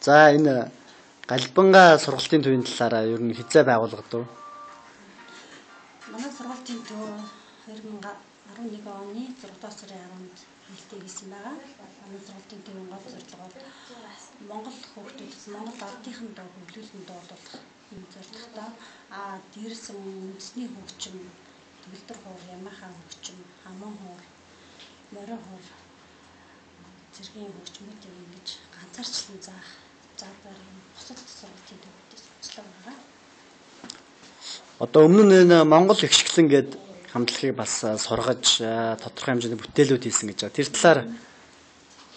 За энэ Галбанга сургалтын төвийн талаараа ер нь хэзээ байгуулагдав? Манай сургалтын төв 2011 оны 6 сарын 10-нд хийгдэж гисэн байгаа. Манай сургалтын төвийн гол зорилго бол Монгол хүүхдүүдэд Монгол ардынхын доо хөгжүүлэн дуулах юм зорилготой. Дээрээс үндэсний хөгжим, төгөлдөр хуур, ямаахаа хөгжим, хаман хуур, морин хуур зэргийн хөгжмүүдийг ингэж ганцаарчлан заах заавар юм бусад сургалтын төвүүдээс онцлог байгаа. Одоо өмнө нь энэ Монгол ихшгэлэн гээд хамтлагийг бас сургаж тодорхой хэмжээний бүтээлүүд хийсэн гэж байгаа. Тэр талаар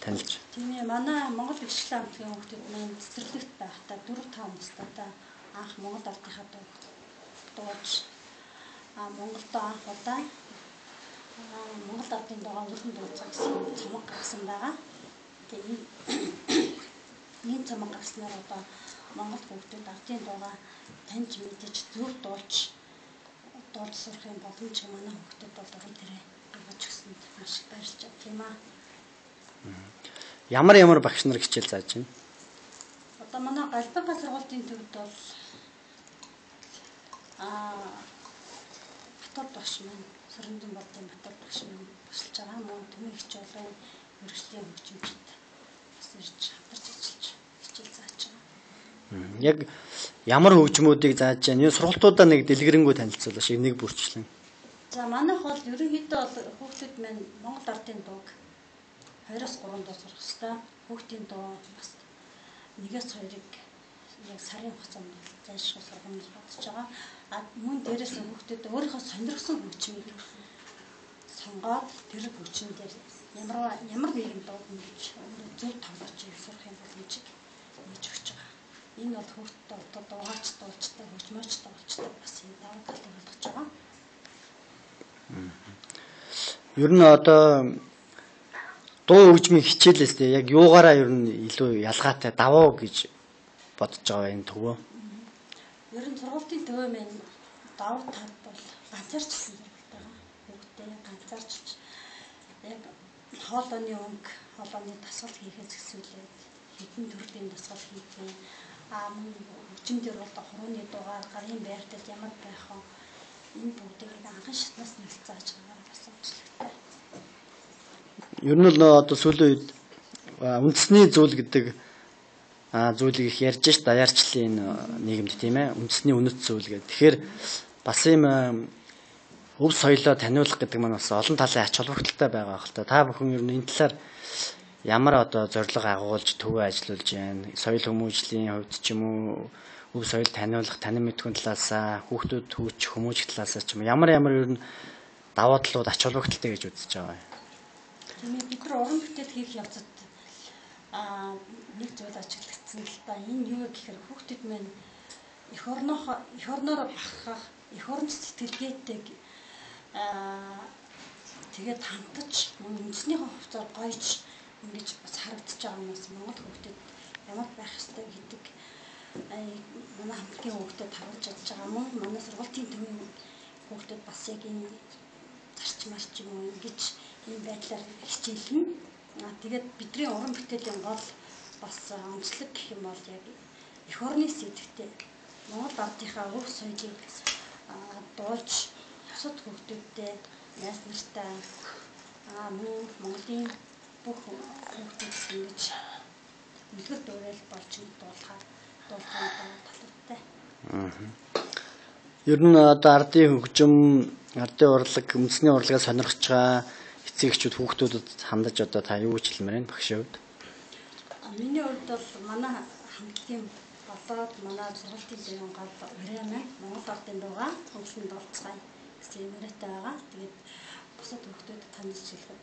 танилж. Тийм ээ, манай Монгол ихшгэлэн хамтлагийн хүүхдүүд маань цэцэрлэгт байхдаа 4-5 настайдаа анх Монгол ардынхаа дууж Монголд анх удаа Монгол ардын дуугаа өргөн дуулах гэсэн цамаг гаргасан байгаа. Ийм цамаг гаргаснаар одоо Монгол хүүхдүүд ардын дуугаа таньж мэдэж зөв дуулж сурах юм боломж манай хүүхдүүд бол уран тэрэг гаргаж өгсөнд маш их баярлж байна тийм аа. Ямар багш нар хичээл зааж байна? Одоо манай Галбанга сургалтын төвд бол Батар багш маань Сөрөнзөн болдын Батар багш маань багшилж байгаа. Мөн төмөн хичээлийн мэргэжлийн хөгжимчд бас ирж хамтарч ажиллаж хичээл зааж байгаа. Яг ямар хөгжмүүдийг зааж байна? Энэ сургалтуудаа нэг дэлгэрэнгүй танилцуулах шиг нэг бүрчлэн. За манайх бол ерөнхийдөө хүүхдүүд маань Монгол ардын дууг 2-3 дуу сурах хэрэгтэй. Хүүхдийн дуу бас 1-2-ыг яг сарын хугацаанд зайлшгүй сургах гэж бодож байгаа. Мөн дээрээс нь хүүхдүүд өөрийнхөө сонирхсон хөгжмийг сонгоод тэр хөгжмөн дээр ямар нэгэн дуу гэж зөв тоглож сурах юм боломжийг нээж өгч байгаа. Энэ бол хүүхдэд одоо дуугаач дуулчтай, хөгжмөөч дуулчтай бас энэ даваа талыг болгож байгаа. Ер нь одоо дуу хөгжмийн хичээлээс яг юугаараа ер нь илүү ялгаатай давуу гэж бодож байгаа энэ төвөө. Ер нь сургалтын төвөө маань давуу тал бол ганцаарчлсан сургалт байгаа. Хүүхдээ ганцаарчилж яг хоолойны өнгө, хоолойны дасгал хийхээс эхлүүлээд хэдэн төрлийн дасгал хийх. Мөн хөгжим дээр бол хурууны дугаар, гарын байртал ямар байх вэ? Энэ бүгдийг анхан шатнаас нь зааж байгаагаар бас онцлогтой. Ер нь л одоо сүүлийн үед үндэсний зүйл гэдэг зүйлийг их ярьж ш даяарчлалын нийгэмд тийм ээ үндэсний үнэт зүйл гэдэг. Тэгэхээр бас ийм өв соёлоо таниулах гэдэг маань бас олон талын ач холбогдолтой байгаа хэл та. Та бүхэн ер нь энэ талаар ямар одоо зорилго агуулж төвөө ажиллаулж байна? Соёл хүмүүжлийн хувьд ч юм уу өв соёл таниулах, танин мэдхүйн талаас хүүхдүүд хөгжих хүмүүжих талаас ч юм ямар ер нь даваа талууд ач холбогдолтой гэж үзэж байгаа юм. Тийм ээ, бид нар уран бүтээл хийх явцад нэг зүйл ажиглагдсан л да. Энэ юу гэхээр хүүхдүүд маань эх орноор бахархах, эх орон сэтгэлгээтэй тэгээд хамтаж үндэснийхээ хувцаар гоёж ингэж бас харагдаж байгаа юмас Монгол хүүхдүүд ямар байх ёстой гэдэг манай хамтлагийн хүүхдүүд харуулж чадж байгаа мөн манай сургалтын төвийн хүүхдүүд бас яг энэ зарчмаар ч юм уу ингэж ийм байдлаар хичээлнэ. Тэгээд бидний уран бүтээлийн гол бас онцлог гэх юм бол яг эх орны сэдвтэй Монгол ардынхаа өв соёлыг дуулж бусад хүүхдүүдтэй найз нартай мөн Монголын бүх хүүхдүүд ингэж үлгэр дуурайл болж дуулахаар талуудтай. Ер нь одоо ардын хөгжим, ардын урлаг, үндэсний урлагаа сонирхож байгаа эцэг эхчүүд хүүхдүүдэд хандаж одоо та юу гэж хэлмээр байна багшийн хувьд? Миний хувьд бол манай хамтлагийн болоод манай сургалтын төвийн гол өрөө маань Монгол ардын дуугаа хөгжлөн дуулцгаая гэсэн юмраатай байгаа. Тэгээд бусад хүүхдүүдэд таньж хэлэхэд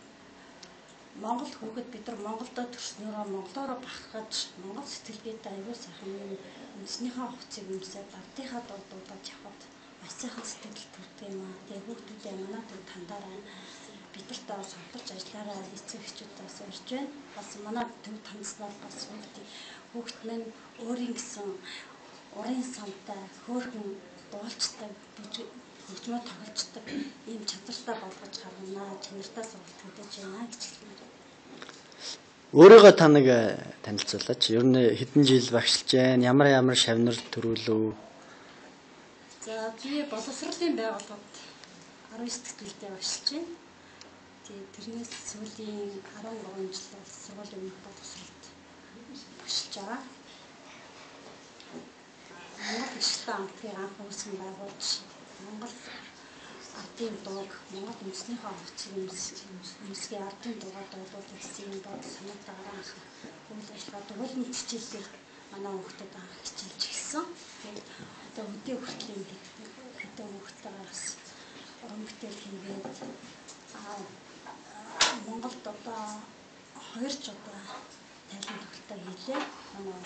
Монгол хүүхэд бид нар Монголдо төрснөөрөө монголоор бахархаж монгол сэтгэлгээтэй аюул сайхан юм үндэснийхээ хувцсыг өмсөд ардынхаа дуудаад явхад маш сайхан сэтгэл төрдөг юм аа. Тэгээд хүүхдүүдээ манай төв тандаараа бид нартай хамтарч ажиллаараа эцэг эхчүүдээс урьж байна. Бас манай төв таньснаар бас хүүхд маань өөрийн гэсэн урын сантай хөөрхөн дуулцдаг хөгжмөө тоглолцдог ийм чадвартай болгож гаргана, чанартай сургалт хөтөж байна гэж хэлмээр. Өөрийгөө та нэг танилцуулаач. Ер нь хэдэн жил багшилж байна? Ямар шавнар төрүүлв? За би боловсролын байгууллагад 19 дэх жилдээ багшилж байна. Тэгээд тэрнээс сүүлийн 13 жил бол сургуулийн өмнөх боловсролд багшилж байгаа. Монгол Ишлэн амтны анх үүсгэн байгуулж Монгол ардын дууг Монгол үндэснийхээ хувьцгийн үндэсгийн ардын дуугаа дуулуулах гэсэн бод санаатаагаар анх үйл ажиллагаа дугуйлын хичээлийг манай хүүхдүүд анх хичээлж эхэлсэн. Тэгээд одоо өдөө хүртлийн хэдэн хүүхдтэйгээ бас уран бүтээл хийгээд Монголд одоо 2 ч удаа тайлбар тогтолцоо хийлээ. Манай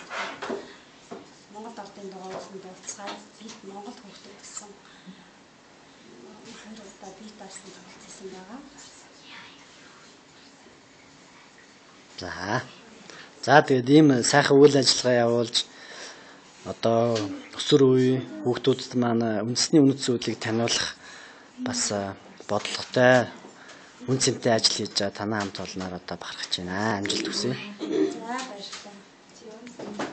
Монгол ардын дуугийн дуулцгаая бид Монгол хүүхдүүд гэсэн 2 удаа бие даасан тогтолцсон байгаа. За тэгээд ийм сайхан үйл ажиллагаа явуулж одоо өсвөр үе хүүхдүүдэд маань үндэсний үнэт зүйлийг таниулах бас бодлоготой үн цэнтэй ажил хийж байгаа танай хамт олноор одоо бахархаж байна. Амжилт хүсье. За баярлалаа.